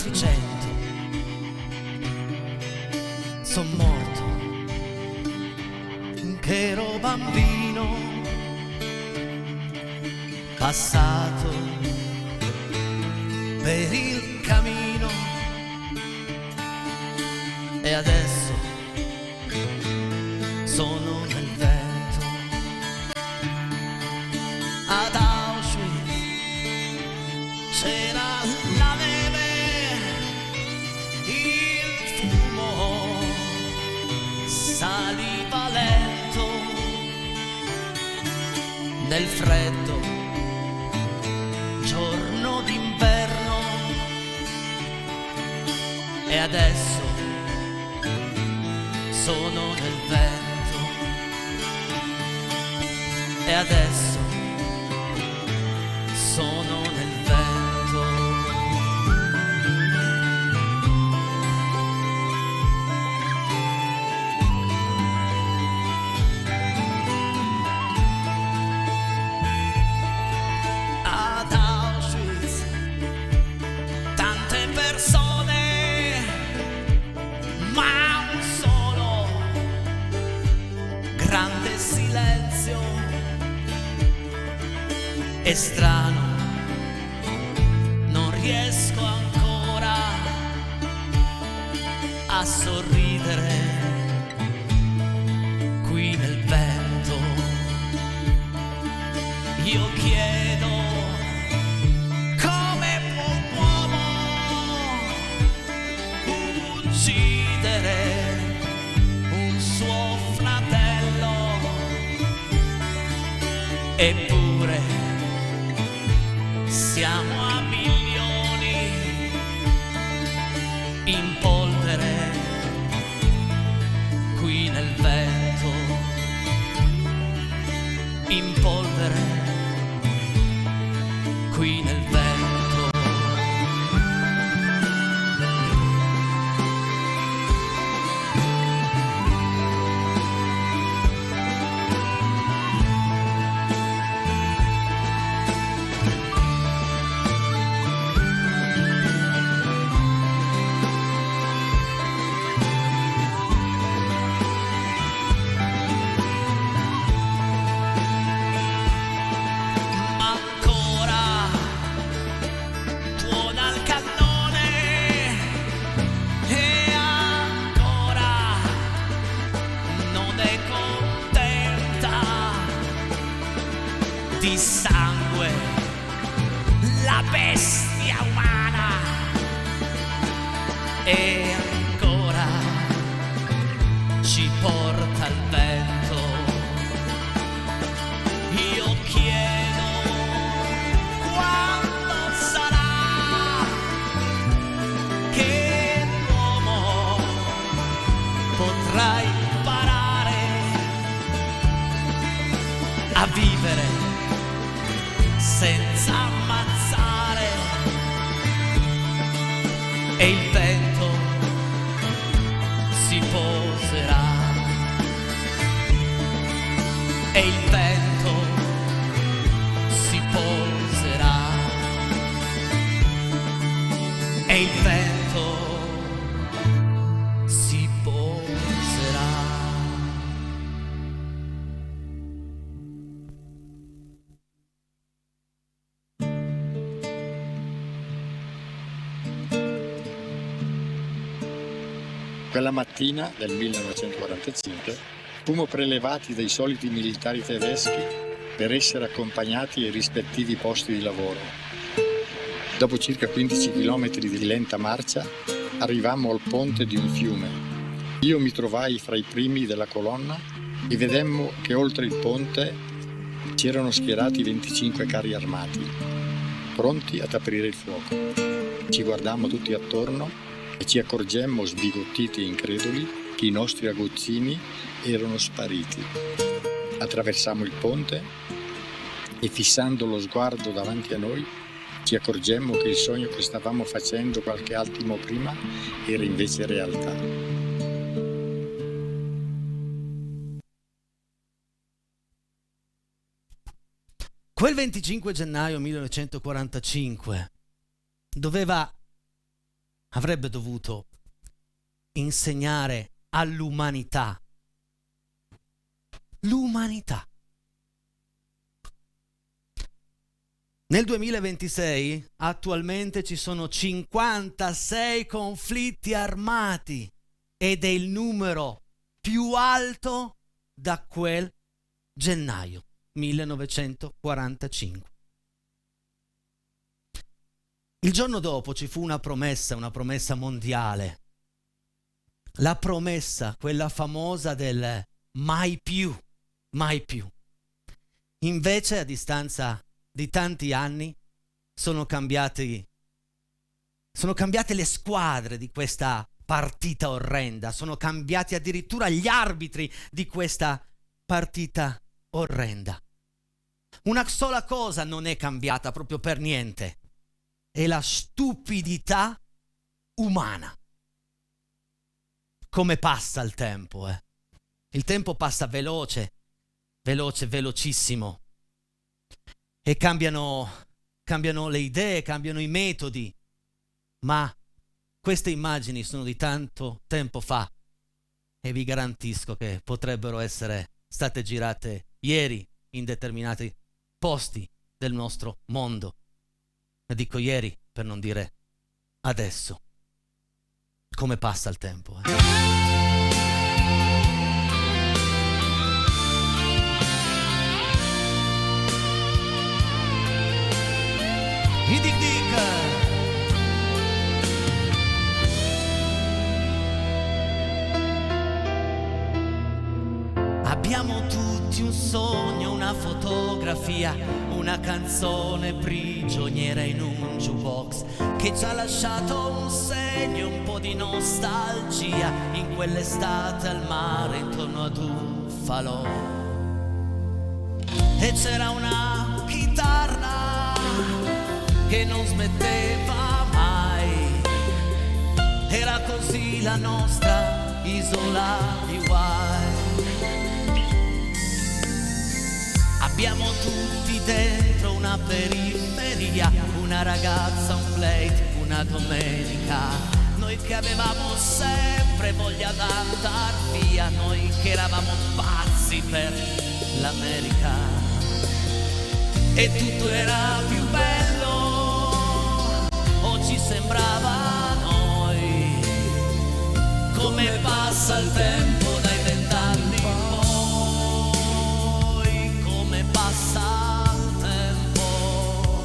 altri 100. Son morto che ero bambino, passato per il camino, e adesso sono nel vento. Ad Auschwitz c'era la neve, il fumo saliva lento nel freddo giorno d'inverno, e adesso sono nel vento, e adesso sono nel vento. Ad Auschwitz tante persone, ma un solo grande silenzio. È strano, non riesco ancora a sorridere qui nel vento. Io chiedo, come può un uomo uccidere un suo fratello? Eppure siamo a milioni in polvere qui nel vento, in polvere qui nel vento. Di sangue la bestia umana, e ancora ci porta il vento. Io chiedo, quando sarà che l'uomo potrà imparare a vivere senza ammazzare, e il vento si poserà, e il vento si poserà, e il vento si poserà. Quella mattina del 1945 fummo prelevati dai soliti militari tedeschi per essere accompagnati ai rispettivi posti di lavoro. Dopo circa 15 chilometri di lenta marcia arrivammo al ponte di un fiume. Io mi trovai fra i primi della colonna e vedemmo che oltre il ponte c'erano schierati 25 carri armati, pronti ad aprire il fuoco. Ci guardammo tutti attorno e ci accorgemmo, sbigottiti e increduli, che i nostri aguzzini erano spariti. Attraversammo il ponte e, fissando lo sguardo davanti a noi, ci accorgemmo che il sogno che stavamo facendo qualche attimo prima era invece realtà. Quel 25 gennaio 1945 doveva avrebbe dovuto insegnare all'umanità. L'umanità. Nel 2026 attualmente ci sono 56 conflitti armati ed è il numero più alto da quel gennaio 1945. Il giorno dopo ci fu una promessa mondiale. La promessa, quella famosa del mai più, mai più. Invece, a distanza di tanti anni, sono cambiate le squadre di questa partita orrenda, sono cambiati addirittura gli arbitri di questa partita orrenda. Una sola cosa non è cambiata proprio per niente, è la stupidità umana. Come passa il tempo, Il tempo passa velocissimo. E cambiano le idee, cambiano i metodi, ma queste immagini sono di tanto tempo fa e vi garantisco che potrebbero essere state girate ieri in determinati posti del nostro mondo. E dico ieri per non dire adesso. Come passa il tempo, I dic dic. Abbiamo tutti un sogno, una fotografia, una canzone prigioniera in un jukebox che ci ha lasciato un segno, un po' di nostalgia in quell'estate al mare intorno ad un falò. E c'era una chitarra che non smetteva mai, era così la nostra isola di guai. Abbiamo tutti dentro una periferia, una ragazza, un plate, una domenica. Noi che avevamo sempre voglia d'andar via, noi che eravamo pazzi per l'America. E tutto era più bello, o ci sembrava a noi. Come passa il tempo dai 20 anni in poi, come passa il tempo,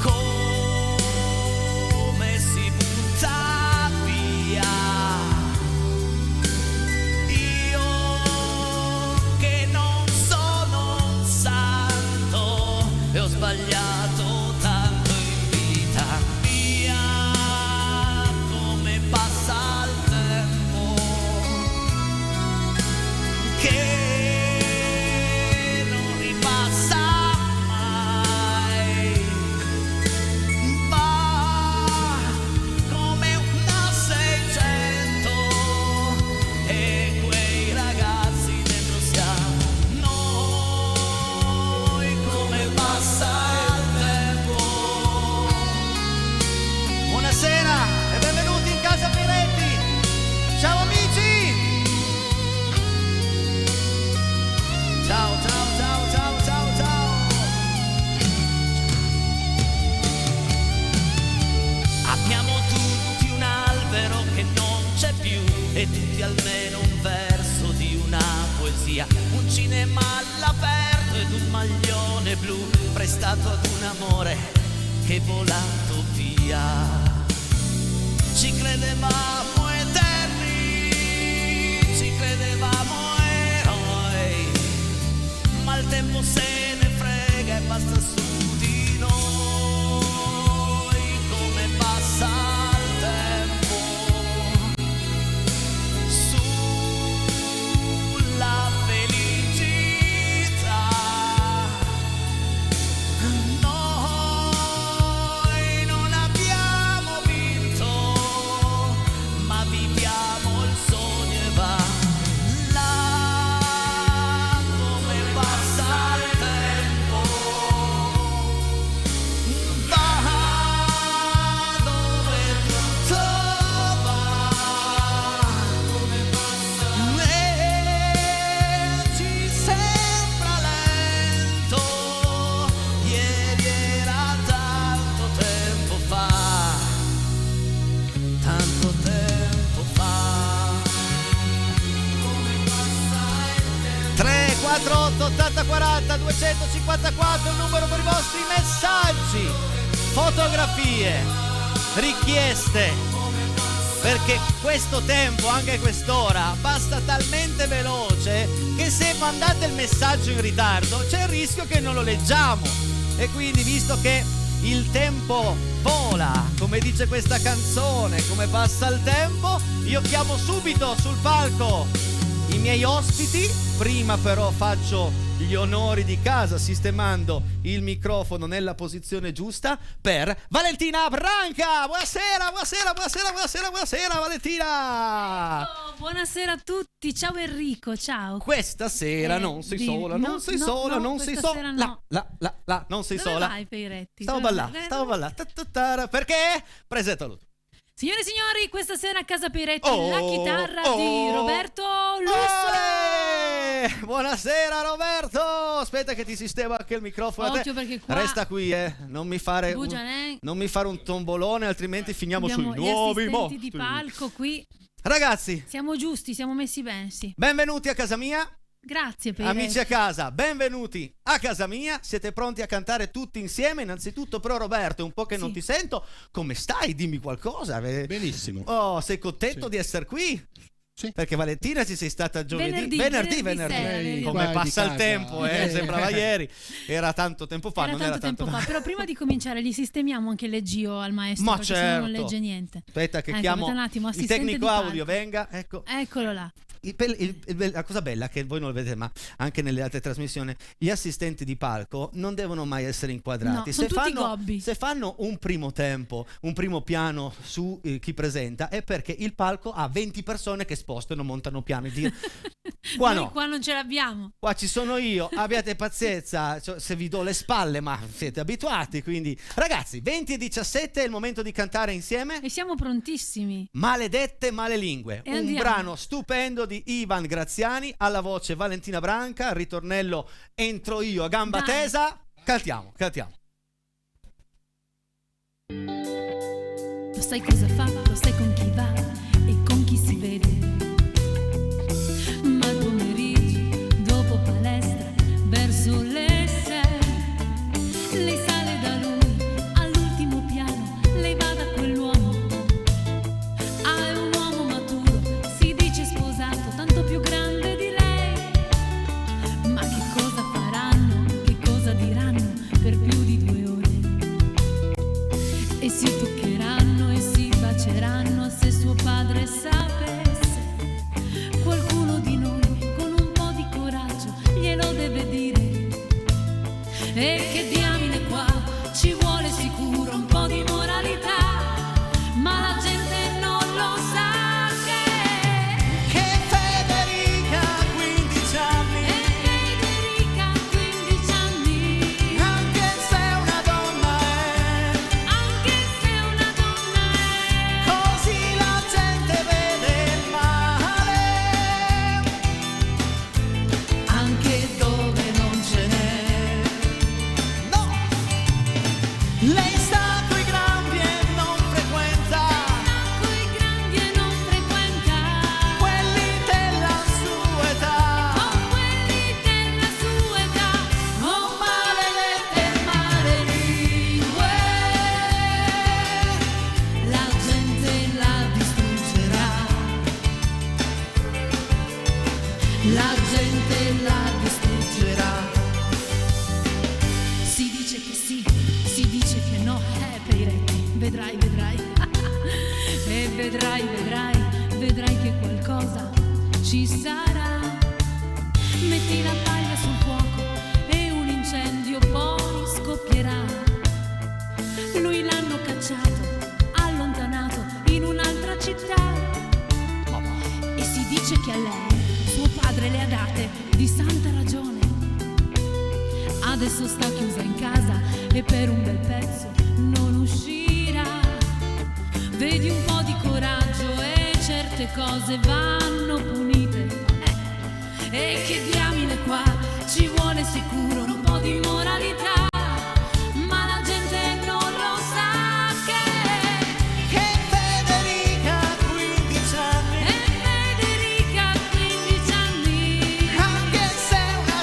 come si butta via. Io che non sono un santo e ho sbagliato tanto in vita mia, come passa il tempo, che non ripassa mai, va come una 600 e quei ragazzi dentro siamo noi, come passa il tempo. Buonasera e benvenuti in casa Piretti. Ciao amici. Ciao ciao ciao ciao ciao ciao. Abbiamo tutti un albero che non c'è più e tutti almeno un verso di una poesia, un cinema all'aperto ed un maglione blu prestato ad un amore che è volato via. Ci credevamo eterni, ci credevamo eroi, ma il tempo se ne frega e passa su di noi. Come passa il tempo sulla felicità. Noi non abbiamo vinto, ma viviamo il sogno e va. La 348 80 40 254 il numero per i vostri messaggi, fotografie, richieste, perché questo tempo, anche quest'ora, passa talmente veloce che se mandate il messaggio in ritardo c'è il rischio che non lo leggiamo. E quindi, visto che il tempo vola, come dice questa canzone, come passa il tempo, io chiamo subito sul palco i miei ospiti. Prima però faccio gli onori di casa sistemando il microfono nella posizione giusta per Valentina Branca. Buonasera Valentina. Buonasera a tutti, ciao Enrico, ciao. Questa sera non sei sola, non sei sola. Non sei Dove sola. vai, Peiretti? Stavo ballando. Perché? Presentalo tu. Signore e signori, questa sera a casa Peiretti la chitarra di Roberto Lusso. Buonasera Roberto. Aspetta che ti sistema anche il microfono. Occhio, perché qua resta qui, non mi fare un tombolone, altrimenti finiamo sui nuovi mostri di palco qui. Ragazzi, siamo giusti, siamo messi bene, sì. Benvenuti a casa mia. Grazie Peiretti. Amici a casa, benvenuti a casa mia. Siete pronti a cantare tutti insieme? Innanzitutto però Roberto, è un po' che non ti sento. Come stai? Dimmi qualcosa. Benissimo. Oh, sei contento di essere qui? Sì. Perché Valentina ci sei stata venerdì. Come passa il tempo, sembrava ieri. Era tanto tempo fa, era tanto tempo fa. Però prima di cominciare gli sistemiamo anche l'eggio al maestro, ma perché certo. non legge niente. Aspetta che chiamo un attimo, il tecnico audio, venga, ecco. Eccolo là. La cosa bella, che voi non lo vedete ma anche nelle altre trasmissioni, gli assistenti di palco non devono mai essere inquadrati. No, sono tutti gobbi. Se fanno un primo tempo, un primo piano su chi presenta, è perché il palco ha 20 persone che spostano, montano piani. Qua no, qua non ce l'abbiamo. Qua ci sono io, abbiate pazienza, se vi do le spalle, ma siete abituati. Quindi ragazzi, 20 e 17 è il momento di cantare insieme. E siamo prontissimi. Maledette male lingue, e un andiamo. brano stupendo di Ivan Graziani, alla voce Valentina Branca, al ritornello entro io a gamba tesa. Cantiamo. Lo sai cosa fa, lo sai con chi va e con chi si vede. Ma il pomeriggio, dopo palestra, verso le 6, lei sale da lui all'ultimo piano, lei va da quell'uomo. Ah, è un uomo maturo, si dice sposato, tanto più grande di lei. Ma che cosa faranno, che cosa diranno per più di 2 ore? E si toccheranno e si baceranno. Se suo padre sapesse, qualcuno di noi con un po' di coraggio glielo deve dire. E che diamine qua, ci vuole sicuro un po' di moralità, ma la gente non lo sa che Federica ha 15 anni, e Federica ha 15 anni, anche se una donna è, così la gente vede male, anche dove non ce n'è. no, lei sta coi grandi e non frequenta Coi grandi e non frequenta, quelli della sua età. con quelli della sua età. Oh, maledette male lingue, la gente la distruggerà. La gente la distruggerà. Si dice che sì, si dice che no, Peiretti, vedrai. E vedrai che qualcosa ci sarà. Metti la paglia sul fuoco e un incendio poi scoppierà. Lui l'hanno cacciato, allontanato in un'altra città. E si dice che a lei suo padre le ha date di santa ragione. Adesso sta chiusa in casa e per un bel pezzo non uscirà. Vedi un po' di coraggio e certe cose vanno punite. E che diamine qua, ci vuole sicuro un po' di moralità, ma la gente non lo sa che Federica ha 15 anni, e Federica ha 15 anni, anche se una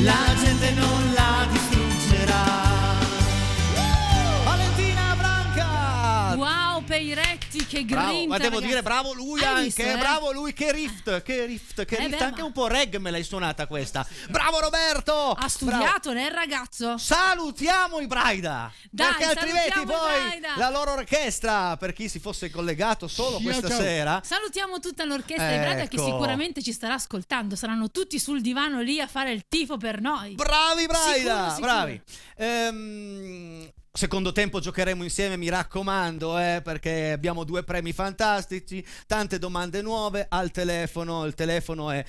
la gente non la distruggerà. Valentina Branca! Wow, Peiretti, che Bravo, grinta, ma devo ragazzi. dire bravo lui Hai anche, visto, bravo lui, che riff, beh, anche ma- un po' reggae me l'hai suonata questa. Bravo Roberto! Ha studiato, lei, il ragazzo? Salutiamo i Braida, Dai, perché altrimenti salutiamo i poi Braida. la loro orchestra, per chi si fosse collegato solo Ciao, questa ciao. sera. Salutiamo tutta l'orchestra di Braida che Ecco. sicuramente ci starà ascoltando. Saranno tutti sul divano lì a fare il tifo per noi. Bravi Braida, Sicuro. bravi. Secondo tempo giocheremo insieme, mi raccomando, perché abbiamo 2 premi fantastici, tante domande nuove al telefono. Il telefono è,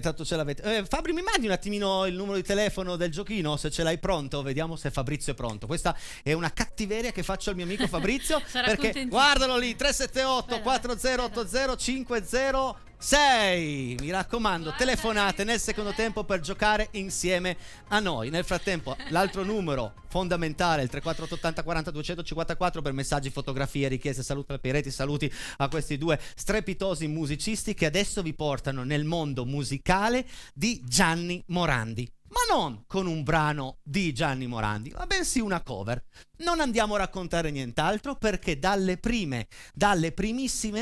tanto ce l'avete. Fabri, mi mandi un attimino il numero di telefono del giochino, se ce l'hai pronto, vediamo se Fabrizio è pronto. Questa è una cattiveria che faccio al mio amico Fabrizio, Sarà perché contentissimo. guardalo lì, 378 4080 506. Mi raccomando, telefonate nel secondo tempo per giocare insieme a noi. Nel frattempo, l'altro numero fondamentale, il 3480 40 254, per messaggi, fotografie, richieste, saluti al Peiretti, saluti a questi 2 strepitosi musicisti che adesso vi portano nel mondo musicale di Gianni Morandi. Ma non con un brano di Gianni Morandi, ma bensì una cover. Non andiamo a raccontare nient'altro, perché dalle primissime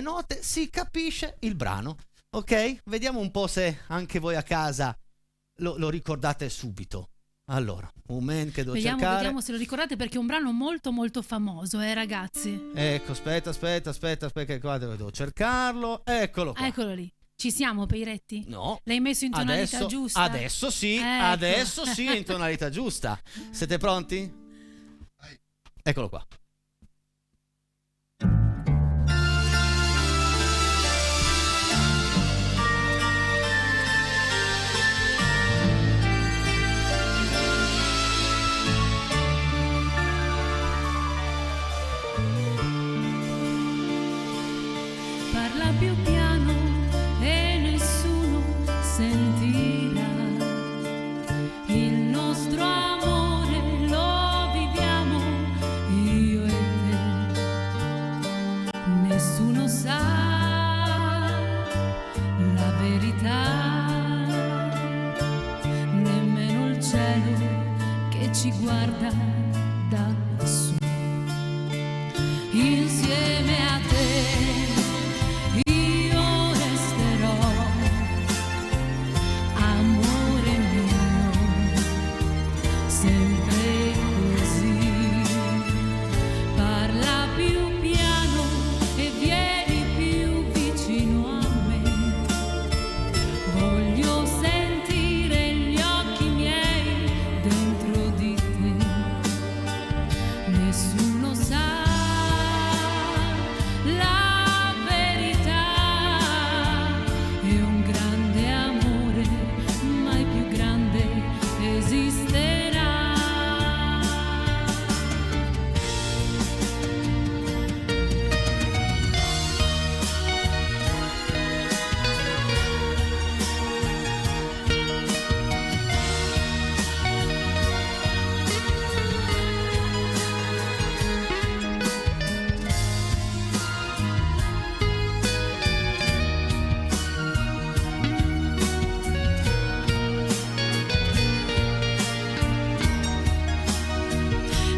note si capisce il brano. Ok? Vediamo un po' se anche voi a casa lo ricordate subito. Allora, un momento che devo cercare. Vediamo se lo ricordate, perché è un brano molto molto famoso, ragazzi. Ecco, aspetta, che qua devo cercarlo. Eccolo qua. Eccolo lì. Ci siamo, Peiretti? No. L'hai messo in tonalità giusta? Adesso sì, Ecco. adesso sì, in tonalità giusta. Siete pronti? Eccolo qua. Parla più piano e nessuno sentirà. Il nostro amore lo viviamo io e te. Nessuno sa la verità, nemmeno il cielo che ci guarda da lassù. Insieme a te io resterò, amore mio, sempre così. Parla più piano e vieni più vicino a me. Voglio sentire gli occhi miei dentro di te. Nessuno sa la verità, è un grande amore, mai più grande esisterà.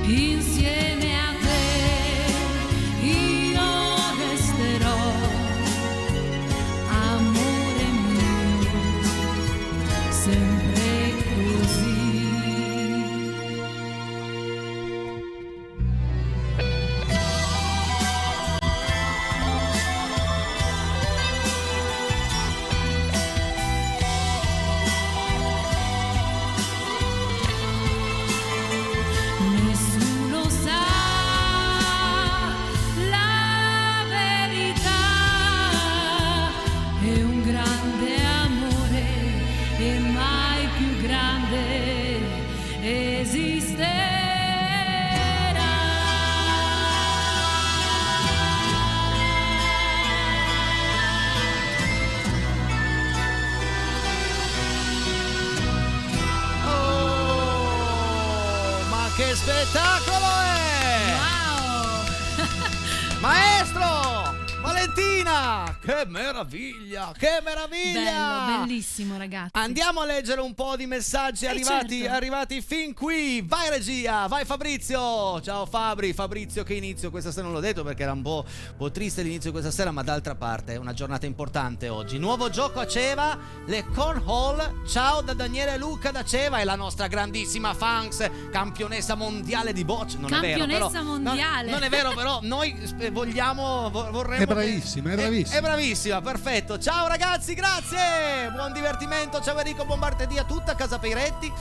Insieme a te io resterò, amore mio, sempre così. Nessuno sa la verità, è un grande amore e mai più grande esisterà. Oh, ma che spettacolo è! Wow! Maestro! Valentina! Che meraviglia, che meraviglia! Bello, bellissimo, ragazzi. Andiamo a leggere un po' di messaggi arrivati fin qui. Vai regia, vai Fabrizio. Ciao Fabrizio, che inizio questa sera, non l'ho detto perché era un po' triste l'inizio di questa sera, ma d'altra parte è una giornata importante oggi. Nuovo gioco a Ceva, le Cornhole. Ciao da Daniele e Luca da Ceva e la nostra grandissima Fangs, campionessa mondiale di bocce. Non campionessa è vero, però, mondiale. non è vero, però noi vorremmo. È bravissima, È bravissima, perfetto. Ciao ragazzi, grazie. Buon divertimento. Ciao Enrico, buon martedì a tutta Casa Peiretti.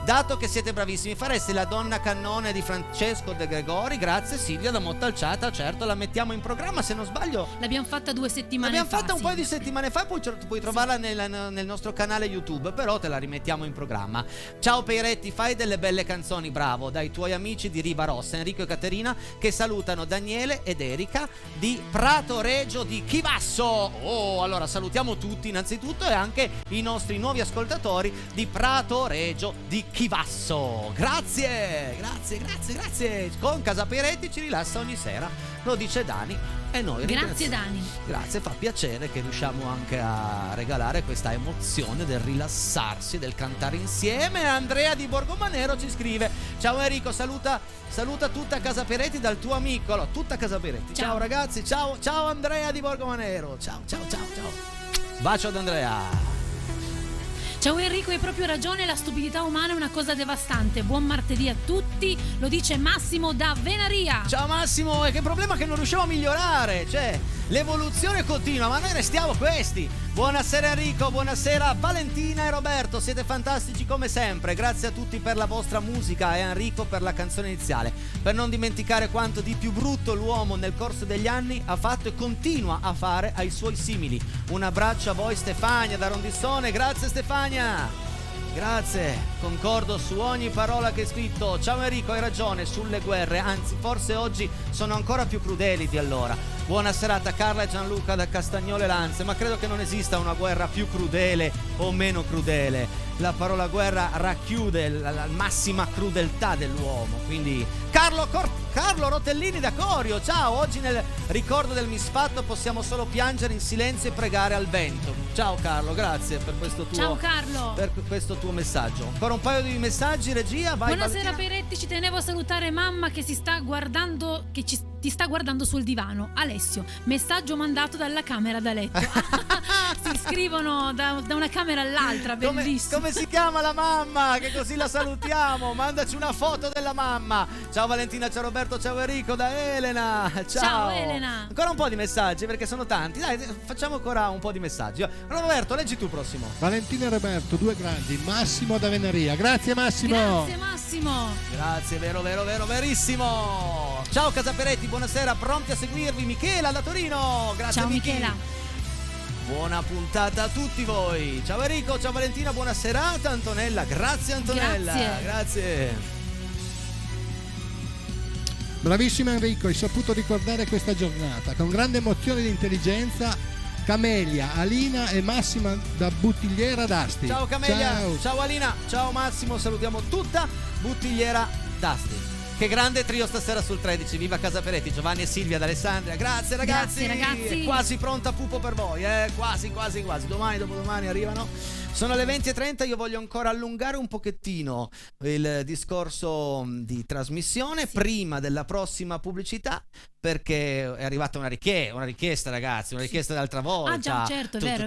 Dato che siete bravissimi, faresti la donna cannone di Francesco De Gregori. Grazie Silvia da Montalciata, certo, la mettiamo in programma, se non sbaglio. L'abbiamo fatta 2 settimane fa. L'abbiamo fatta un paio di settimane fa, puoi trovarla nel nostro canale YouTube, però te la rimettiamo in programma. Ciao Peiretti, fai delle belle canzoni, bravo, dai tuoi amici di Riva Rossa, Enrico e Caterina, che salutano Daniele ed Erika di Prato Regio di Chivasso. Oh, allora salutiamo tutti innanzitutto e anche i nostri nuovi ascoltatori di Prato Regio di Chivasso. Grazie. Con Casa Peiretti ci rilassa ogni sera, lo dice Dani e noi grazie Dani. Grazie, fa piacere che riusciamo anche a regalare questa emozione del rilassarsi, del cantare insieme. Andrea di Borgomanero ci scrive: ciao Enrico, saluta tutta Casa Peiretti dal tuo amico. Allora, tutta Casa Peiretti. Ciao ragazzi, ciao Andrea di Borgomanero. Ciao. Bacio ad Andrea. Ciao Enrico, hai proprio ragione, la stupidità umana è una cosa devastante. Buon martedì a tutti, lo dice Massimo da Venaria. Ciao Massimo, e che problema che non riusciamo a migliorare, cioè l'evoluzione continua, ma noi restiamo questi. Buonasera Enrico, buonasera Valentina e Roberto, siete fantastici come sempre. Grazie a tutti per la vostra musica e a Enrico per la canzone iniziale, per non dimenticare quanto di più brutto l'uomo nel corso degli anni ha fatto e continua a fare ai suoi simili. Un abbraccio a voi Stefania da Rondissone. Grazie Stefania. Grazie, concordo su ogni parola che hai scritto. Ciao Enrico, hai ragione sulle guerre, anzi forse oggi sono ancora più crudeli di allora. Buona serata Carla e Gianluca da Castagnole Lanze, ma credo che non esista una guerra più crudele o meno crudele. La parola guerra racchiude la massima crudeltà dell'uomo, quindi Carlo Rotellini da Corio, ciao, oggi nel ricordo del misfatto possiamo solo piangere in silenzio e pregare al vento. Ciao Carlo, grazie per questo tuo messaggio. Ancora un paio di messaggi, regia, vai. Buonasera Peiretti, ci tenevo a salutare mamma che ti sta guardando sul divano. Alessio, messaggio mandato dalla camera da letto. Si scrivono da una camera all'altra, bellissimo. Come si chiama la mamma? Che così la salutiamo. Mandaci una foto della mamma. Ciao Valentina, ciao Roberto, ciao Enrico da Elena. Ciao Elena. Ancora un po' di messaggi perché sono tanti. Dai, facciamo ancora un po' di messaggi. Roberto, leggi tu prossimo. Valentina e Roberto, due grandi. Massimo da Venaria. Grazie Massimo. Grazie, vero, verissimo. Ciao Casa Peiretti, buonasera, pronti a seguirvi. Michela da Torino. Grazie. Ciao Michi. Michela. Buona puntata a tutti voi. Ciao Enrico, ciao Valentina, buona serata. Antonella, grazie Antonella. Grazie. Bravissimo Enrico, hai saputo ricordare questa giornata con grande emozione ed intelligenza. Camelia, Alina e Massima da Buttigliera d'Asti. Ciao Camelia, ciao Alina, ciao Massimo, salutiamo tutta Buttigliera d'Asti. Che grande trio stasera sul 13, viva Casa Peiretti, Giovanni e Silvia d'Alessandria. Grazie ragazzi. Ragazzi. Quasi pronta Pupo per voi, quasi. Domani, dopodomani arrivano. Sono le 20:30, io voglio ancora allungare un pochettino il discorso di trasmissione prima della prossima pubblicità, perché è arrivata una richiesta ragazzi, una richiesta dell'altra volta. Ah già, certo, è vero.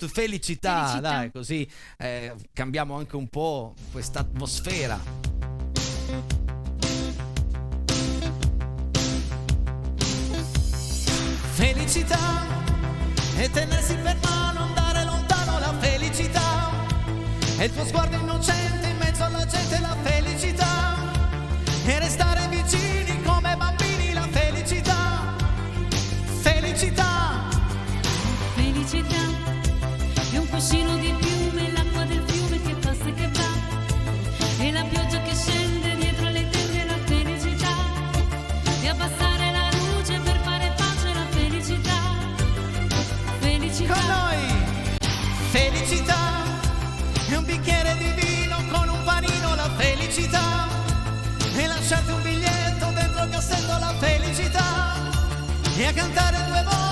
Felicità, dai, così cambiamo anche un po' questa atmosfera. Felicità e tenersi per mano, andare lontano, la felicità e il tuo sguardo innocente in mezzo alla gente, la felicità e restare vicini come bambini, la felicità. Felicità è un cuscino di piume, l'acqua del fiume che passa e che va, e la pioggia che scende dietro le tende, la felicità e abbassare la luce per fare pace, la felicità. Con noi felicità è un bicchiere di vino con un panino, la felicità e lasciarti un biglietto dentro il cassetto, la felicità e a cantare due volte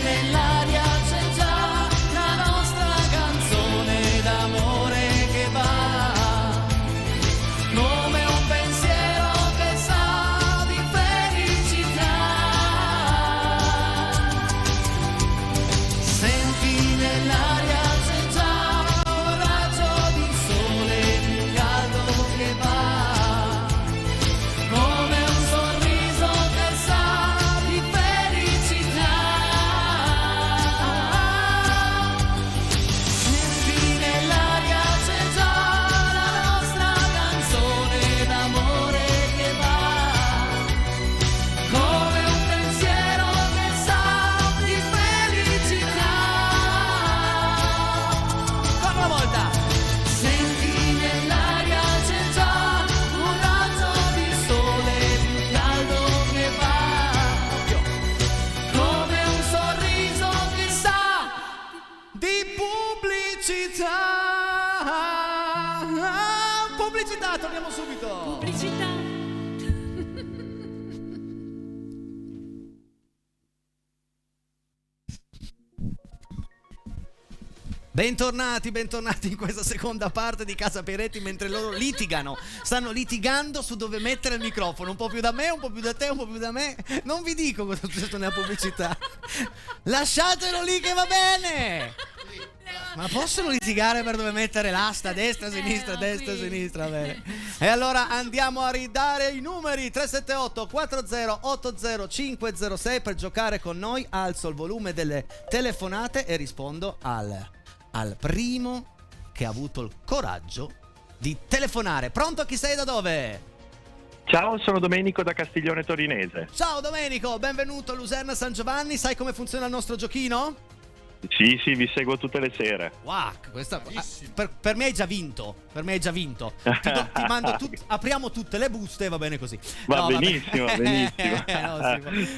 nell'aria c'è già la nostra canzone d'amore che va come un pensiero che sa di felicità. Senti nell'aria c'è già un raggio di sole più caldo che va come un sorriso che sa di felicità. Senti nell'aria c'è già la nostra canzone d'amore che va come un pensiero che sa di felicità. Ancora una volta. Senti nell'aria c'è già un raggio di sole più caldo che va come un sorriso che sa di pubblicità. Pubblicità, torniamo subito. Pubblicità. Bentornati in questa seconda parte di Casa Peretti mentre loro stanno litigando su dove mettere il microfono, un po' più da me, un po' più da te, un po' più da me. Non vi dico cosa è successo nella pubblicità. Lasciatelo lì che va bene. Ma possono litigare per dove mettere l'asta, destra, sinistra, destra, sinistra, va bene. E allora andiamo a ridare i numeri 378 40 80 506 per giocare con noi. Alzo il volume delle telefonate e rispondo al primo che ha avuto il coraggio di telefonare. Pronto, chi sei, da dove? Ciao, sono Domenico da Castiglione Torinese. Ciao Domenico, benvenuto a Luserna San Giovanni. Sai come funziona il nostro giochino? Sì, vi seguo tutte le sere. Wow, questa, per me hai già vinto. Ti mando apriamo tutte le buste e va bene così. Va benissimo.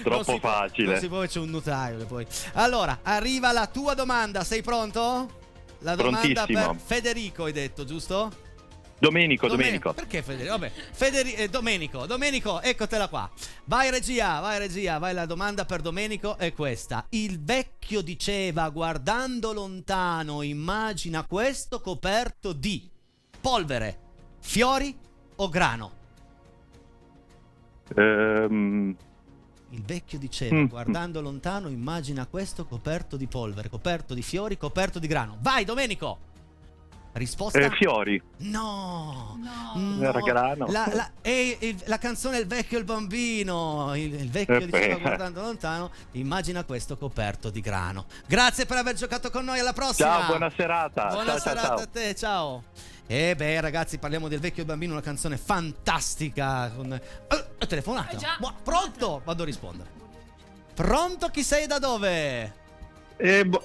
Troppo facile. Non si può, c'è un notaio poi. Allora, arriva la tua domanda, sei pronto? La domanda per Federico, hai detto, giusto? Domenico. Perché Federico? Vabbè, Domenico, eccotela qua. Vai regia, vai, la domanda per Domenico è questa. Il vecchio diceva, guardando lontano, immagina questo coperto di polvere, fiori o grano? Il vecchio diceva, guardando lontano, immagina questo coperto di polvere, coperto di fiori, coperto di grano. Vai Domenico! Risposta? Fiori. No. Era grano. La canzone Il vecchio e il bambino. Il vecchio diceva, guardando lontano, immagina questo coperto di grano. Grazie per aver giocato con noi, alla prossima. Ciao, buona serata. Buona serata ciao. a te, ciao. E ragazzi, parliamo del vecchio e il bambino, una canzone fantastica con telefonata. Pronto? Vado a rispondere. Pronto, chi sei, da dove?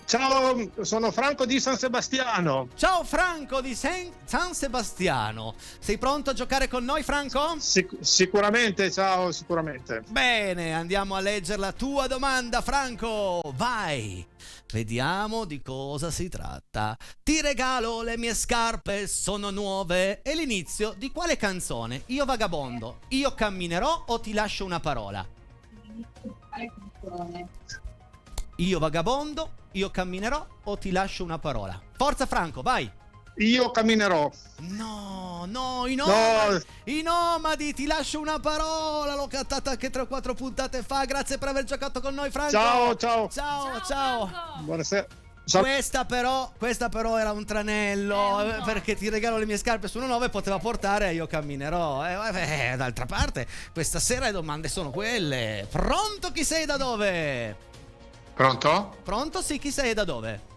Ciao, sono Franco di San Sebastiano. Ciao Franco di San Sebastiano. Sei pronto a giocare con noi, Franco? Sicuramente, ciao, sicuramente. Bene, andiamo a leggere la tua domanda, Franco. Vai. Vediamo di cosa si tratta. Ti regalo le mie scarpe, sono nuove. È l'inizio di quale canzone? Io vagabondo, io camminerò o ti lascio una parola? Io vagabondo, io camminerò o ti lascio una parola? Forza Franco, vai! Io camminerò. No, i nomadi, ti lascio una parola, l'ho cantata anche 3 o 4 puntate fa. Grazie per aver giocato con noi, Franco. Ciao. Buonasera. Questa però era un tranello, perché ti regalo le mie scarpe, sono nuove, poteva portare a Io camminerò. D'altra parte, questa sera le domande sono quelle. Pronto, chi sei, da dove? Pronto? Pronto, sì, chi sei e da dove?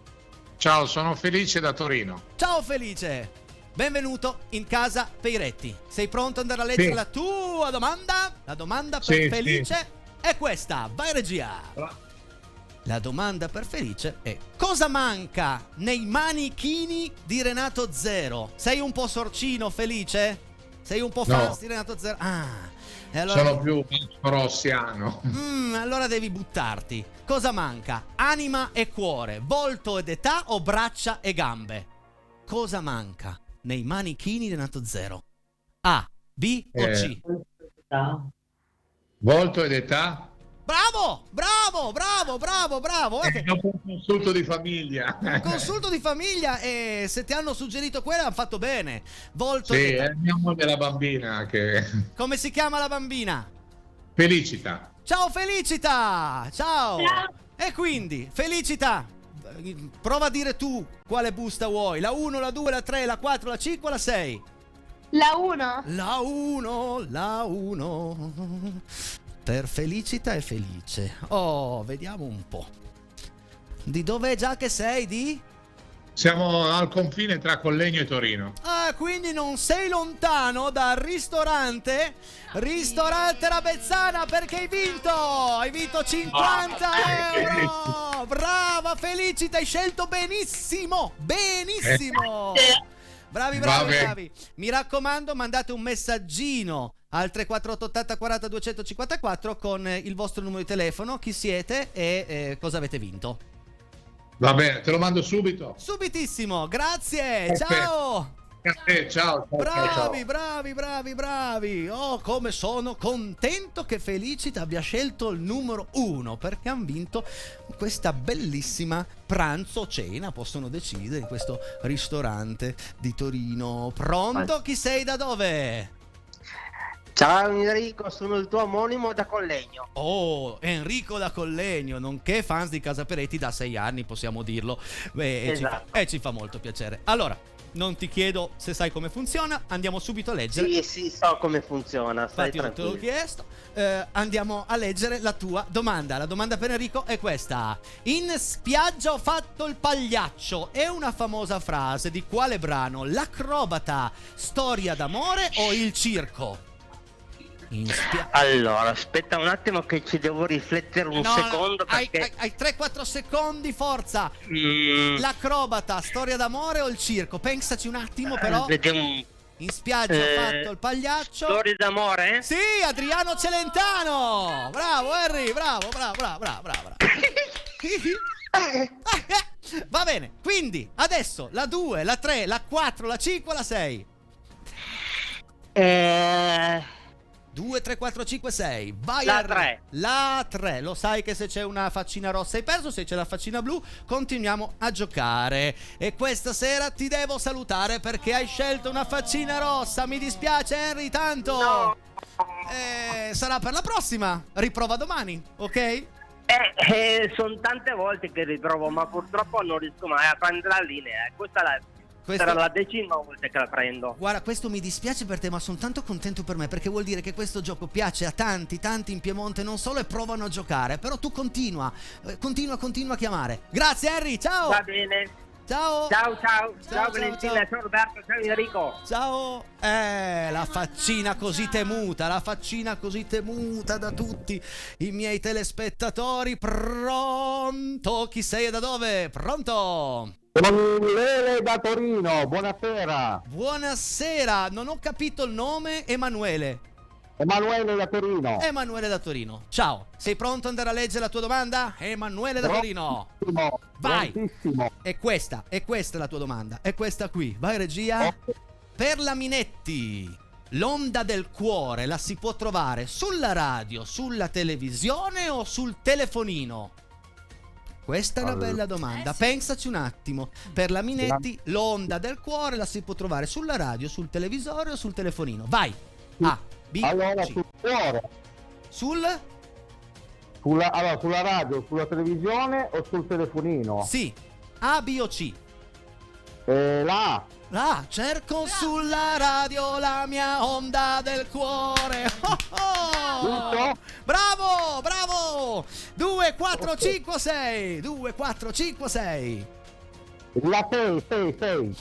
Ciao, sono Felice da Torino. Ciao Felice, benvenuto in Casa Peiretti. Sei pronto ad andare a leggere la tua domanda? La domanda per Felice è questa, vai regia. La domanda per Felice è: cosa manca nei manichini di Renato Zero? Sei un po' sorcino, Felice? Sei un po' fans di Renato Zero? E allora sono più rossiano. Allora devi buttarti. Cosa manca? Anima e cuore, volto ed età o braccia e gambe? Cosa manca nei manichini di Renato Zero? A, B o C? Volto ed età? Bravo, bravo, bravo, bravo, bravo. Dopo un consulto di famiglia. Un consulto di famiglia, e se ti hanno suggerito quello hanno fatto bene. Volto Sì, è mia moglie la bambina che... Come si chiama la bambina? Felicita. Ciao Felicita! Ciao! Ciao. E quindi, Felicita, prova a dire tu quale busta vuoi. La 1, la 2, la 3, la 4, la 5 o la 6? La 1. La 1, la 1. Per Felicita è felice. Oh, vediamo un po'. Di dove già che sei? Di? Siamo al confine tra Collegno e Torino. Ah, quindi non sei lontano dal ristorante Rabezzana, perché hai vinto 50 euro. Brava Felicita, hai scelto benissimo, benissimo. Bravi, bravi, Vabbè. bravi. Mi raccomando, mandate un messaggino al 348 80 40 254 con il vostro numero di telefono, chi siete e cosa avete vinto. Va bene, te lo mando subito. Subitissimo, grazie, Ok. ciao. Ciao. Bravi, bravi, bravi, bravi. Oh, come sono contento che Felicita abbia scelto il numero 1, perché hanno vinto questa bellissima pranzo-cena, possono decidere, in questo ristorante di Torino. Pronto? Chi sei, da dove? Ciao Enrico, sono il tuo omonimo da Collegno. Oh, Enrico da Collegno, nonché fans di Casa Peretti da 6 anni, possiamo dirlo. Beh, Esatto. ci fa molto piacere. Allora, non ti chiedo se sai come funziona, andiamo subito a leggere. Sì, so come funziona, stai Infatti non te l'ho tranquillo. chiesto. Andiamo a leggere la tua domanda. La domanda per Enrico è questa: in spiaggia ho fatto il pagliaccio è una famosa frase di quale brano? L'acrobata, storia d'amore o il circo? Allora, aspetta un attimo che ci devo riflettere un secondo perché... Hai 3-4 secondi, forza. L'acrobata, storia d'amore o il circo? Pensaci un attimo, però. Vediamo. In spiaggia ho fatto il pagliaccio. Storia d'amore? Sì, Adriano Celentano. Bravo Henry, bravo. Va bene, quindi adesso la 2, la 3, la 4, la 5, la 6. 2, 3, 4, 5, 6. Vai La Henry. 3. La 3. Lo sai che se c'è una faccina rossa hai perso, se c'è la faccina blu continuiamo a giocare. E questa sera ti devo salutare perché hai scelto una faccina rossa. Mi dispiace Henry, tanto. No. Sarà per la prossima. Riprova domani, ok? Sono tante volte che ritrovo, ma purtroppo non riesco mai a prendere la linea. Sarà la 10ª volta che la prendo. Guarda, questo mi dispiace per te, ma sono tanto contento per me, perché vuol dire che questo gioco piace a tanti in Piemonte, non solo, e provano a giocare. Però tu continua a chiamare. Grazie Henry, ciao. Va bene. Ciao Valentina, ciao Roberto, ciao Enrico. Ciao. La faccina così temuta da tutti i miei telespettatori. Pronto? Chi sei e da dove? Pronto? Emanuele da Torino, buonasera. Buonasera, non ho capito il nome. Emanuele da Torino. Ciao, sei pronto ad andare a leggere la tua domanda? Emanuele da Torino. Vai. Prontissimo. È questa la tua domanda. È questa qui. Vai regia. Per la Minetti, l'onda del cuore la si può trovare sulla radio, sulla televisione o sul telefonino? Questa è una bella domanda. Pensaci un attimo. Per la Minetti, l'onda del cuore la si può trovare sulla radio, sul televisore o sul telefonino? Vai. A, B, Allora, C. sul cuore. Sulla radio, sulla televisione o sul telefonino? Sì. A, B o C? La A. Cerco sulla radio la mia onda del cuore. Giusto? Bravo. 2, 4, 5, 6.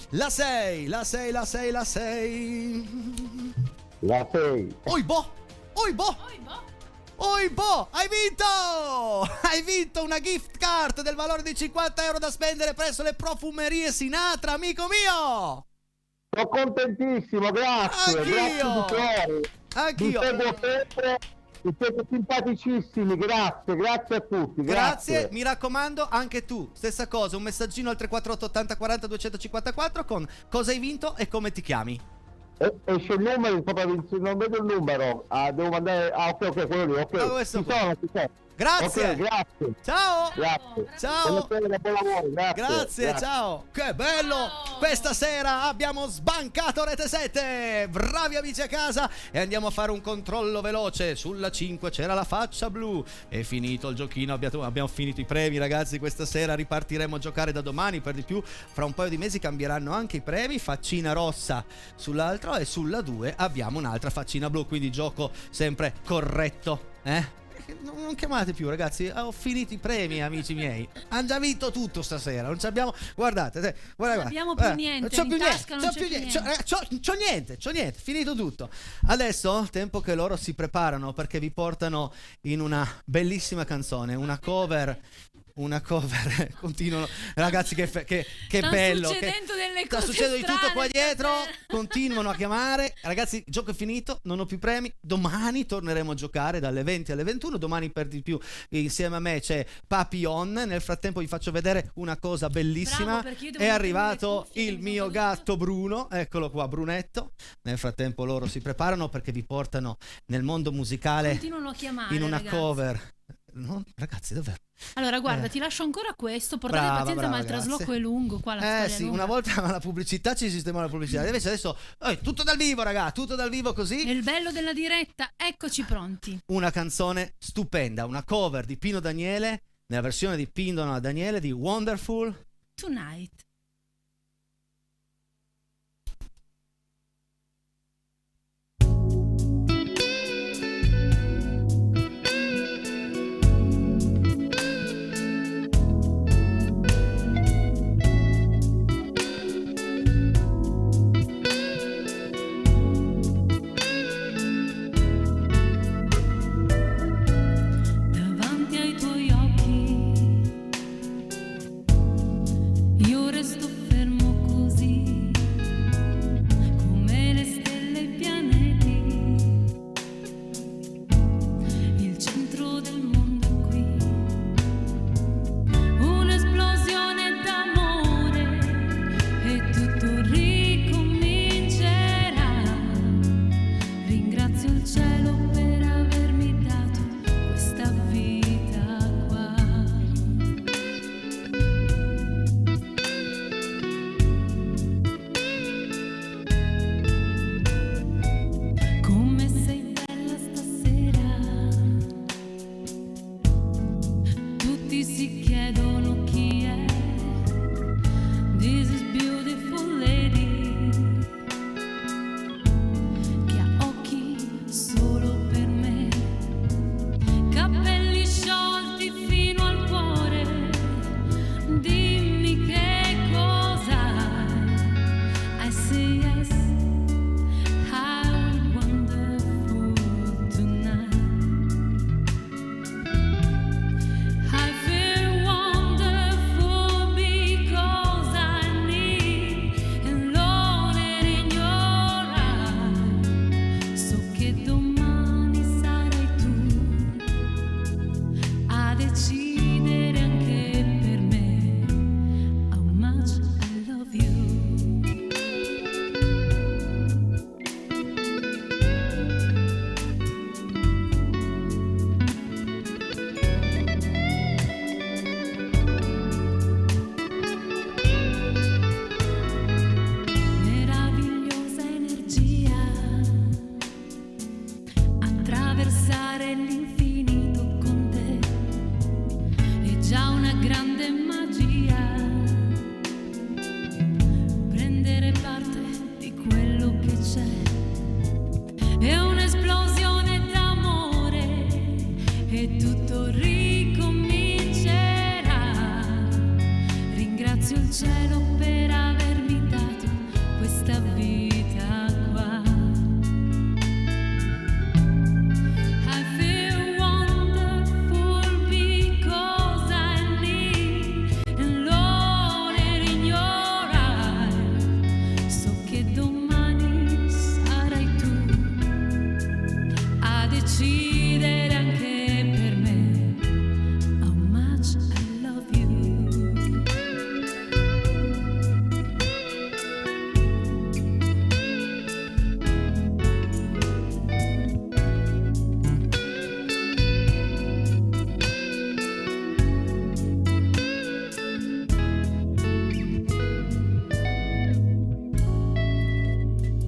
La 6. La 6. La 6. Oibo, hai vinto una gift card del valore di 50 euro da spendere presso le profumerie Sinatra, amico mio. Sono contentissimo, grazie. Anch'io. Grazie di cuore. Anch'io. Vi seguo sempre. Siete simpaticissimi, grazie a tutti. Grazie, mi raccomando, anche tu, stessa cosa, un messaggino al 348 80 40 254 con cosa hai vinto e come ti chiami. Esce il numero, non vedo il numero. Devo mandare. Ok, quello lì, ok. Questo Ci sono. Grazie. Ok, grazie. Ciao. Grazie. Ciao. Buon lavoro, Grazie, ciao. Che bello. Questa sera abbiamo sbancato Rete 7. Bravi amici a casa. E andiamo a fare un controllo veloce. Sulla 5 c'era la faccia blu. È finito il giochino, abbiamo finito i premi, ragazzi. Questa sera ripartiremo a giocare da domani, per di più fra un paio di mesi cambieranno anche i premi. Faccina rossa sull'altro e sulla 2 abbiamo un'altra faccina blu, quindi gioco sempre corretto, Non chiamate più, ragazzi, ho finito i premi, amici miei. Hanno già vinto tutto stasera, non ci abbiamo, guardate, guarda, non abbiamo più niente, c'ho in tasca non c'è più niente, c'ho niente, finito tutto. Adesso, tempo che loro si preparano, perché vi portano in una bellissima canzone, una cover, continuano, ragazzi, che bello, sta succedendo di tutto qua dietro, continuano a chiamare, ragazzi, il gioco è finito, non ho più premi, domani torneremo a giocare dalle 20 alle 21, domani per di più insieme a me c'è Papillon. Nel frattempo vi faccio vedere una cosa bellissima. È arrivato il mio gatto Bruno, eccolo qua, Brunetto. Nel frattempo loro si preparano perché vi portano nel mondo musicale, continuano a chiamare, in una ragazzi. Cover. No, ragazzi, davvero. Allora guarda, ti lascio ancora questo, portate pazienza, ma il trasloco è lungo qua, la storia è lunga. Una volta la pubblicità ci sistemava la pubblicità, invece adesso tutto dal vivo, raga, tutto dal vivo così. È il bello della diretta, eccoci pronti. Una canzone stupenda, una cover di Pino Daniele, nella versione di Pino Daniele di Wonderful Tonight. Davanti ai tuoi occhi io resto fermo così, come le stelle e i pianeti. Il centro del mondo è qui, un'esplosione d'amore e tutto ricomincerà. Ringrazio il cielo per avermi dato questa vita qua. Come sei bella stasera, tutti si chiedono chi è. This is beautiful lady, che ha occhi solo per me, capelli sciolti fino al cuore. Dimmi che cosa. I say yes. How wonderful tonight. I feel wonderful because I need alone in your eyes. So che domani sarai tu a decidere anche per me how much I love you. Meravigliosa energia, attraversare l'infinito con te è già una grande magia. Prendere parte di quello che c'è è un'esplosione d'amore e tutto ricomincerà. Ringrazio il cielo per avermi dato questa vita qua. I feel wonderful because I need alone in your eyes. So che domani sarai tu a decidere anche per me how much I love you.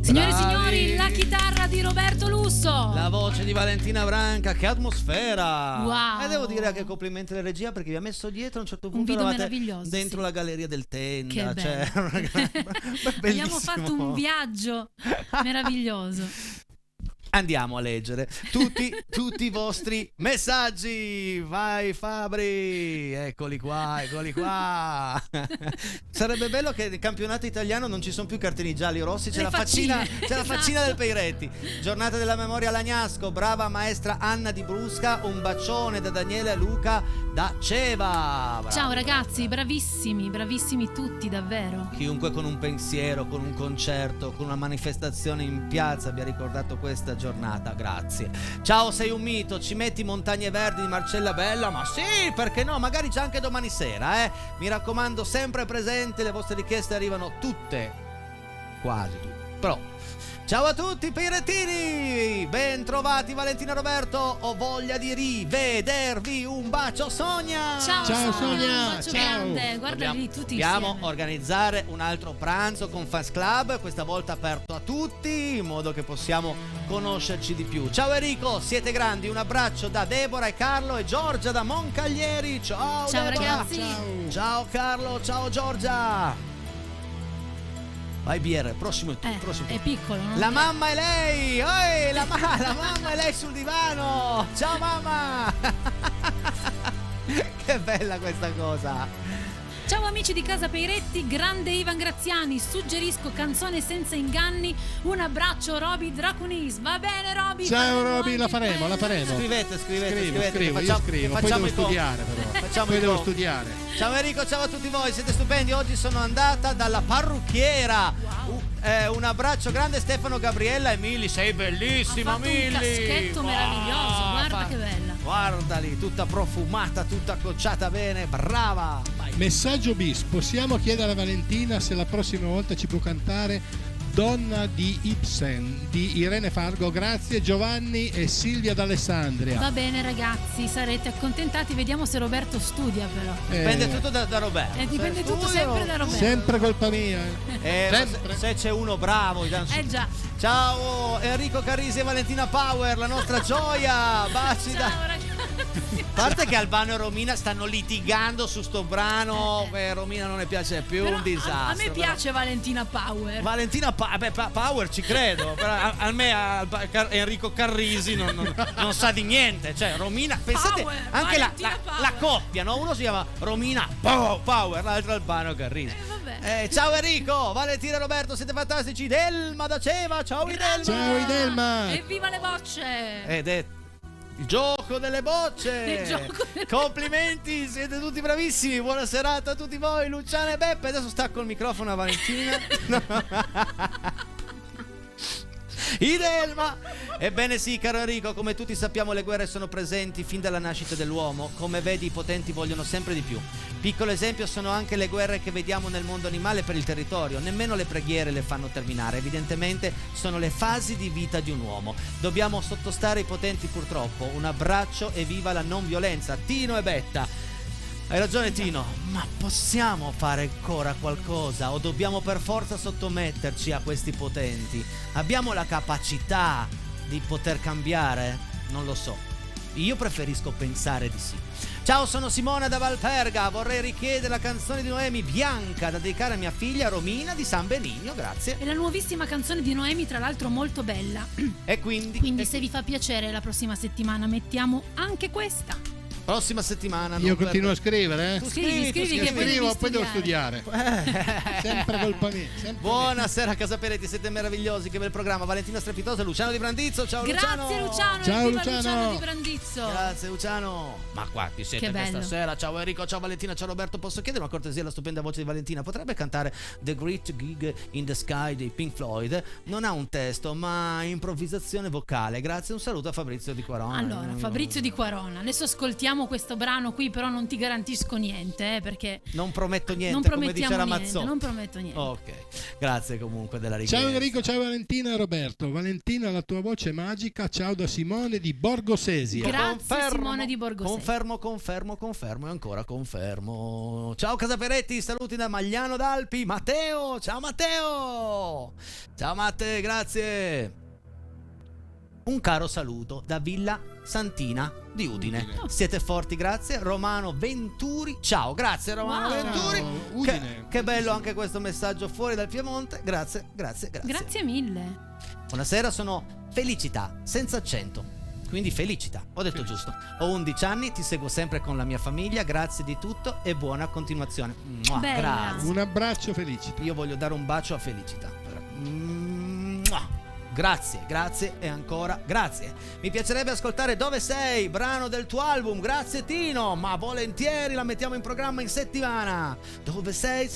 Signore e signori, la chitarra di Roberto Lusso. La voce di Valentina Branca, che atmosfera! Wow. E devo dire anche complimenti alla regia, perché vi ha messo dietro a un certo punto video eravate meraviglioso, dentro sì. la galleria del Tenda. Che Cioè, Abbiamo bellissimo. fatto un viaggio meraviglioso. Andiamo a leggere tutti i vostri messaggi. Vai Fabri, eccoli qua. Sarebbe bello che nel campionato italiano non ci sono più cartini gialli o rossi, c'è Le la faccina, faccine. c'è la faccina del Peiretti. Giornata della memoria Lagnasco, brava maestra Anna di Brusca, un bacione da Daniele e Luca da Ceva. Bravo. Ciao ragazzi, bravissimi tutti, davvero. Chiunque con un pensiero, con un concerto, con una manifestazione in piazza abbia ricordato questa giornata, grazie. Ciao, sei un mito, ci metti Montagne Verdi di Marcella Bella? Ma sì, perché no, magari già anche domani sera, mi raccomando, sempre presente, le vostre richieste arrivano tutte, quasi tutte, però. Ciao a tutti Peirettini, ben trovati Valentina Roberto, ho voglia di rivedervi, un bacio Sonia. Ciao Sonia, un bacio ciao. grande, guarda lì tutti Dobbiamo insieme. organizzare un altro pranzo con Fans Club, questa volta aperto a tutti, in modo che possiamo conoscerci di più. Ciao Enrico, siete grandi, un abbraccio da Deborah e Carlo e Giorgia da Moncaglieri. Ciao Deborah. Ragazzi. Ciao Carlo, ciao Giorgia. Vai BR, prossimo tu, prossimo tu. È piccolo, no? La mamma è lei! Oi, la mamma è lei sul divano! Ciao mamma! Che bella questa cosa! Ciao amici di Casa Peiretti, grande Ivan Graziani, suggerisco canzone senza inganni, un abbraccio Roby Dracunis, va bene Roby? Ciao Roby, la faremo. Scrivete. Scrivo, io scrivo, poi devo studiare però. Poi devo studiare. Ciao Enrico, ciao a tutti voi, siete stupendi. Oggi sono andata dalla parrucchiera. Un abbraccio grande Stefano, Gabriella e Milli. Sei bellissima, Ha fatto Milli. un caschetto meraviglioso, guarda che bella. Guardali, tutta profumata, tutta accocciata bene, brava. Vai. Messaggio bis, possiamo chiedere a Valentina se la prossima volta ci può cantare Donna di Ibsen di Irene Fargo, grazie Giovanni e Silvia d'Alessandria. Va bene ragazzi, sarete accontentati, vediamo se Roberto studia però. Dipende tutto da Roberto. Dipende tutto sempre da Roberto. Sempre colpa mia. Sempre. Se c'è uno bravo, Già. Ciao Enrico Carrisi e Valentina Power, la nostra gioia. Baci da. Ciao ragazzi. A parte che Albano e Romina stanno litigando su sto brano, Romina non ne piace più, Però un disastro. a me piace Valentina Power. Valentina Power ci credo, però a me Enrico Carrisi non sa di niente, cioè Romina, pensate Power, anche Power. la coppia, no? Uno si chiama Romina Power, l'altro Albano Carrisi. Vabbè. Ciao Enrico, Valentina e Roberto, siete fantastici. Idelma da Ceva, ciao Idelma. Ciao Idelma. Evviva le bocce. Ed è il gioco delle bocce. Complimenti, siete tutti bravissimi. Buona serata a tutti voi, Luciana e Beppe. Adesso stacco il microfono a Valentina. Idelma. Ebbene sì, caro Enrico, come tutti sappiamo le guerre sono presenti fin dalla nascita dell'uomo. Come vedi, i potenti vogliono sempre di più. Piccolo esempio sono anche le guerre che vediamo nel mondo animale per il territorio. Nemmeno le preghiere le fanno terminare. Evidentemente sono le fasi di vita di un uomo. Dobbiamo sottostare ai potenti purtroppo. Un abbraccio e viva la non violenza. Tino e Betta. Hai ragione Tino, ma possiamo fare ancora qualcosa o dobbiamo per forza sottometterci a questi potenti? Abbiamo la capacità di poter cambiare? Non lo so. Io preferisco pensare di sì. Ciao, sono Simona da Valperga, vorrei richiedere la canzone di Noemi Bianca da dedicare a mia figlia Romina di San Benigno, grazie. E la nuovissima canzone di Noemi, tra l'altro molto bella. E quindi se vi fa piacere la prossima settimana mettiamo anche questa. Prossima settimana. Io continuo a scrivere, Tu scrivi che scrivo, poi devo studiare. Sempre colpa mia. Buonasera Casa Peiretti, siete meravigliosi, che bel programma. Valentina Strepitosa, Luciano Di Brandizzo, ciao Luciano. Grazie Luciano, ciao Luciano Di Brandizzo. Grazie Luciano. Ma quanti siete che questa bello. sera? Ciao Enrico, ciao Valentina, ciao Roberto. Posso chiedere una cortesia alla stupenda voce di Valentina? Potrebbe cantare The Great Gig in the Sky dei Pink Floyd? Non ha un testo, ma improvvisazione vocale. Grazie, un saluto a Fabrizio Di Quarona. Allora, Fabrizio Di Quarona, adesso ascoltiamo ascoltiamo questo brano qui, però non ti garantisco niente, perché non prometto niente, non come dice Ramazzotti. Non prometto niente. Ok, grazie comunque della richiesta. Ciao Enrico, ciao Valentina e Roberto. Valentina, la tua voce è magica. Ciao da Simone di Borgosesia. Grazie Simone di Borgosesia. Confermo e ancora confermo. Ciao Casaperetti, saluti da Magliano d'Alpi. Matteo, ciao Matteo. Ciao Matte, grazie. Un caro saluto da Villa Santina di Udine. Siete forti, grazie. Romano Venturi, ciao, grazie Romano Venturi. Udine. Che bello anche questo messaggio fuori dal Piemonte. Grazie. Grazie mille. Buonasera, sono Felicità, senza accento. Quindi Felicità, ho detto giusto. Ho 11 anni, ti seguo sempre con la mia famiglia. Grazie di tutto e buona continuazione. Grazie. Un abbraccio Felicità. Io voglio dare un bacio a Felicità. Grazie e ancora grazie. Mi piacerebbe ascoltare Dove sei, brano del tuo album. Grazie Tino, ma volentieri la mettiamo in programma in settimana. Dove sei?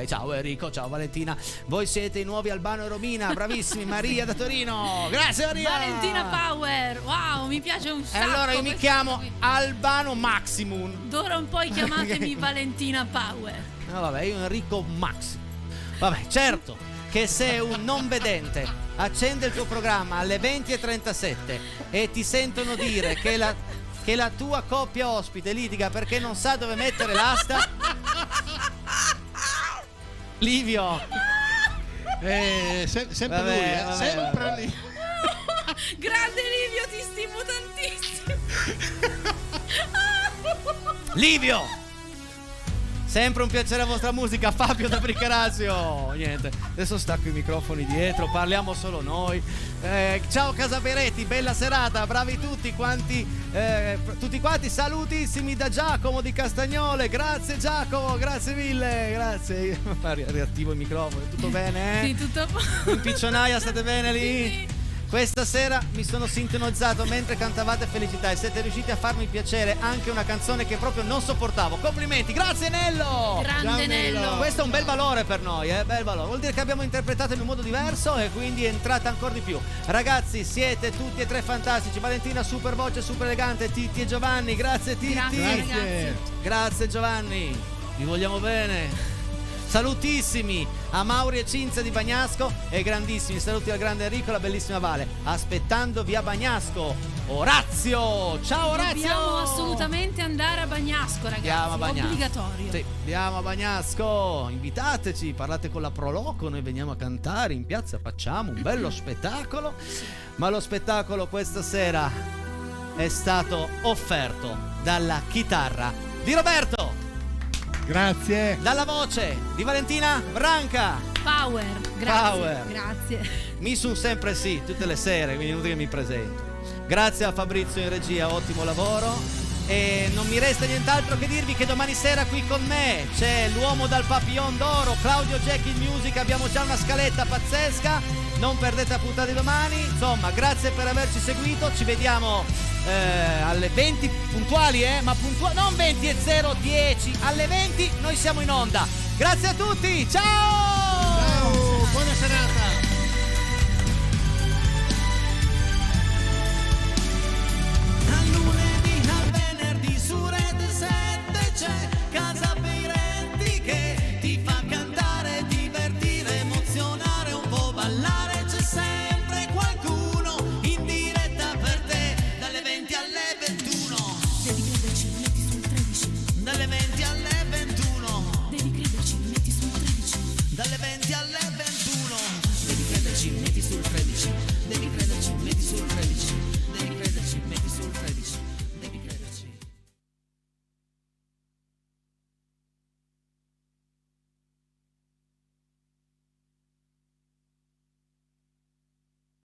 Ciao Enrico, ciao Valentina. Voi siete i nuovi Albano e Romina, bravissimi. Maria da Torino, grazie Maria. Valentina Power, wow, mi piace un sacco. E allora io mi chiamo Albano Maximum. D'ora in poi chiamatemi Valentina Power. No vabbè, io Enrico Maximum. Vabbè, certo che se un non vedente accende il tuo programma alle 20:37 e ti sentono dire che la tua coppia ospite litiga perché non sa dove mettere l'asta, Livio, sempre vabbè, lui, vabbè, sempre vabbè. lì. Grande Livio, ti stimo tantissimo. Livio! Sempre un piacere la vostra musica. Fabio da Bricarazio. Niente, adesso stacco i microfoni dietro, parliamo solo noi. Ciao Casaperetti, bella serata, bravi tutti quanti, salutissimi da Giacomo di Castagnole. Grazie Giacomo, grazie mille, grazie. Riattivo il microfono, tutto bene? Sì, tutto a posto. In piccionaia state bene lì? Sì. Questa sera mi sono sintonizzato mentre cantavate Felicità e siete riusciti a farmi piacere anche una canzone che proprio non sopportavo. Complimenti, grazie Nello! Grande Nello! Questo è un bel valore per noi, bel valore. Vuol dire che abbiamo interpretato in un modo diverso e quindi è entrata ancora di più. Ragazzi, siete tutti e tre fantastici. Valentina super voce, super elegante. Titti e Giovanni, grazie Titti. Grazie. Grazie Giovanni, vi vogliamo bene. Salutissimi a Mauri e Cinzia di Bagnasco e grandissimi saluti al grande Enrico e alla bellissima Vale. Aspettando via Bagnasco, Orazio, ciao Orazio. Dobbiamo assolutamente andare a Bagnasco, ragazzi. Andiamo a Bagnasco. Obbligatorio. Sì, andiamo a Bagnasco, invitateci, parlate con la Proloco, noi veniamo a cantare in piazza, facciamo un bello spettacolo. Ma lo spettacolo questa sera è stato offerto dalla chitarra di Roberto. Grazie. Dalla voce di Valentina Branca. Power, grazie. Power. Grazie. Mi su sempre sì, tutte le sere, quindi inutile che mi presento. Grazie a Fabrizio in regia, ottimo lavoro. E non mi resta nient'altro che dirvi che domani sera qui con me c'è l'uomo dal Papillon d'Oro, Claudio Jack in Music, abbiamo già una scaletta pazzesca, non perdete la puntata di domani. Insomma, grazie per averci seguito, ci vediamo alle 20 puntuali, ma non 20:10, alle 20 noi siamo in onda. Grazie a tutti, ciao! Ciao, buona serata.